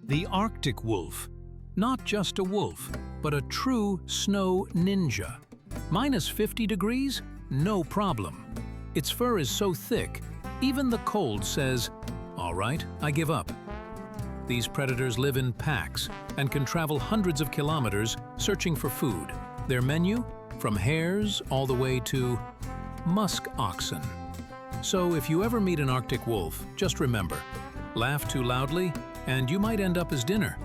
The Arctic wolf. Not just a wolf, but a true snow ninja. Minus 50 degrees? No problem. Its fur is so thick, even the cold says, "All right, I give up." These predators live in packs and can travel hundreds of kilometers searching for food. Their menu? From hares all the way to musk oxen. So if you ever meet an Arctic wolf, just remember, laugh too loudly and you might end up as dinner.